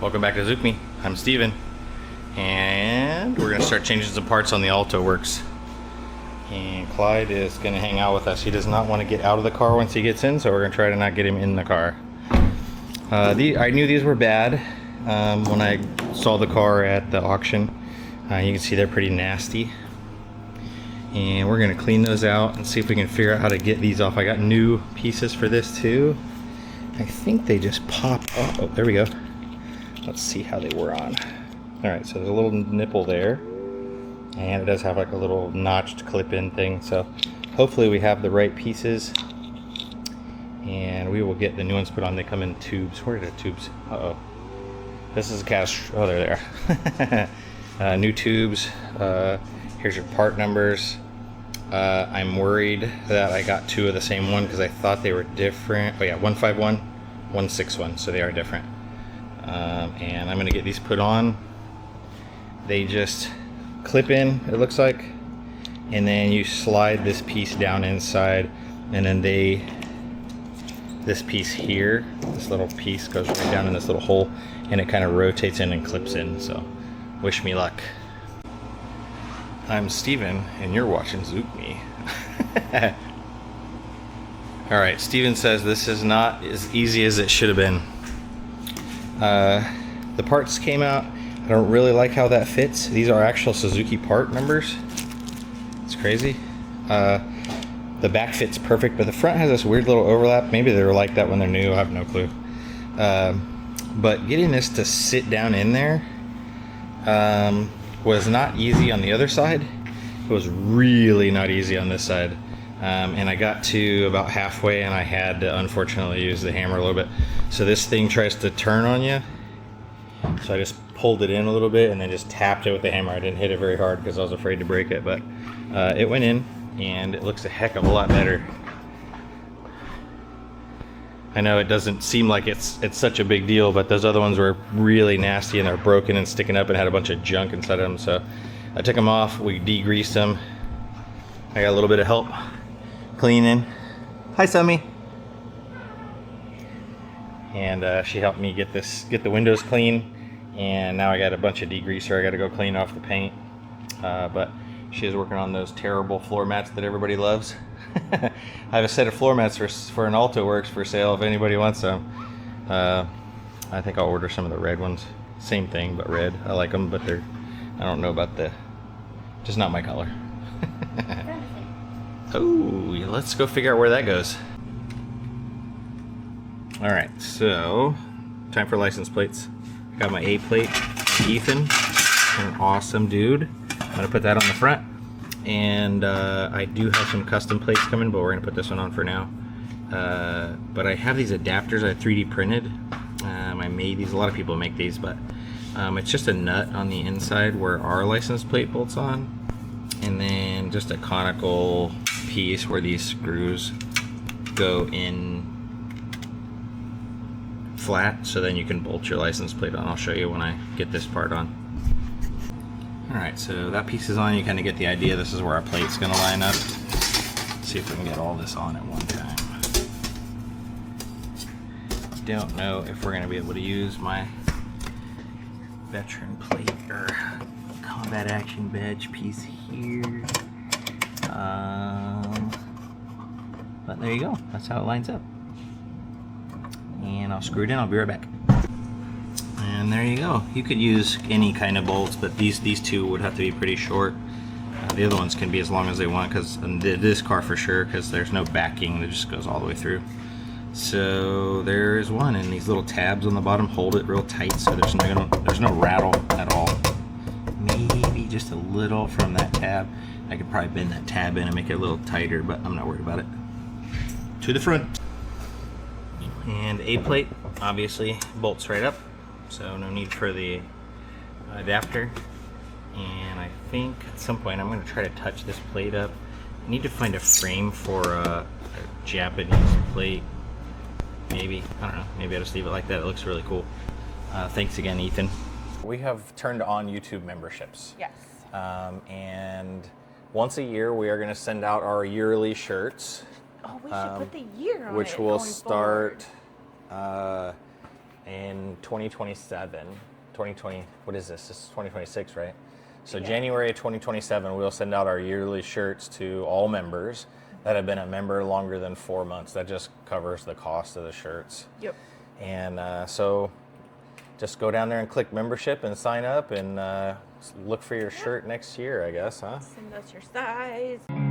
Welcome back to Suzuki. I'm Steven, and we're going to start changing some parts on the Alto works. And Clyde is going to hang out with us. He does not want to get out of the car once he gets in, so we're going to try to not get him in the car. I knew these were bad when I saw the car at the auction. You can see they're pretty nasty. And we're going to clean those out and see if we can figure out how to get these off. I got new pieces for this too. I think they just pop up. Oh, there we go. Let's see how they were on. Alright, so there's a little nipple there. And it does have like a little notched clip-in thing. So hopefully we have the right pieces. And we will get the new ones put on. They come in tubes. Where are the tubes? Uh-oh. This is a catastrophe. Oh, they're there. New tubes. Here's your part numbers. I'm worried that I got two of the same one because I thought they were different. Oh yeah, 151, 161, so they are different. And I'm gonna get these put on. They just clip in, it looks like, and then you slide this piece down inside, and then this piece here, this little piece goes right down in this little hole, and it kind of rotates in and clips in. So wish me luck. I'm Steven, and you're watching Suzuki. Alright, Steven says this is not as easy as it should have been. The parts came out. I don't really like how that fits. These are actual Suzuki part numbers. It's crazy. The back fits perfect, but the front has this weird little overlap. Maybe they were like that when they're new. I have no clue. But getting this to sit down in there was not easy on the other side. It was really not easy on this side. And I got to about halfway and I had to unfortunately use the hammer a little bit. So this thing tries to turn on you. So I just pulled it in a little bit and then just tapped it with the hammer. I didn't hit it very hard because I was afraid to break it, but it went in and it looks a heck of a lot better. I know it doesn't seem like it's such a big deal, but those other ones were really nasty and they're broken and sticking up and had a bunch of junk inside of them. So I took them off, we degreased them. I got a little bit of help cleaning. Hi, Summy. And she helped me get the windows clean. And now I got a bunch of degreaser. I got to go clean off the paint. But she is working on those terrible floor mats that everybody loves. I have a set of floor mats for an Alto Works for sale if anybody wants some. I think I'll order some of the red ones. Same thing, but red. I like them, but I don't know about just not my color. Oh, let's go figure out where that goes. Alright, so time for license plates. Got my A plate, Ethan, an awesome dude. I'm gonna put that on the front. And I do have some custom plates coming, but we're gonna put this one on for now. But I have these adapters I 3D printed. I made these, a lot of people make these, but it's just a nut on the inside where our license plate bolts on. And then just a conical piece where these screws go in flat, so then you can bolt your license plate on. I'll show you when I get this part on. Alright, so that piece is on. You kind of get the idea. This is where our plate's going to line up. Let's see if we can get all this on at one time. Don't know if we're going to be able to use my veteran plate or combat action badge piece here. But there you go. That's how it lines up. And I'll screw it in. I'll be right back. And there you go. You could use any kind of bolts, but these two would have to be pretty short. The other ones can be as long as they want, because this car for sure, because there's no backing that just goes all the way through. So there's one, and these little tabs on the bottom hold it real tight, so there's no rattle at all. Maybe just a little from that tab. I could probably bend that tab in and make it a little tighter, but I'm not worried about it. To the front. And A plate obviously bolts right up, so no need for the adapter. And I think at some point I'm going to try to touch this plate up. I need to find a frame for a Japanese plate. Maybe, I don't know, maybe I'll just leave it like that. It looks really cool. Thanks again, Ethan. We have turned on YouTube memberships. Yes. And once a year we are going to send out our yearly shirts. Oh, we should put the year on it. Which will start in 2027. 2020, what is this? This is 2026, right? So Yeah. January of 2027, we'll send out our yearly shirts to all members that have been a member longer than 4 months. That just covers the cost of the shirts. Yep. And so just go down there and click membership and sign up and look for your shirt next year, I guess, huh? Send us your size.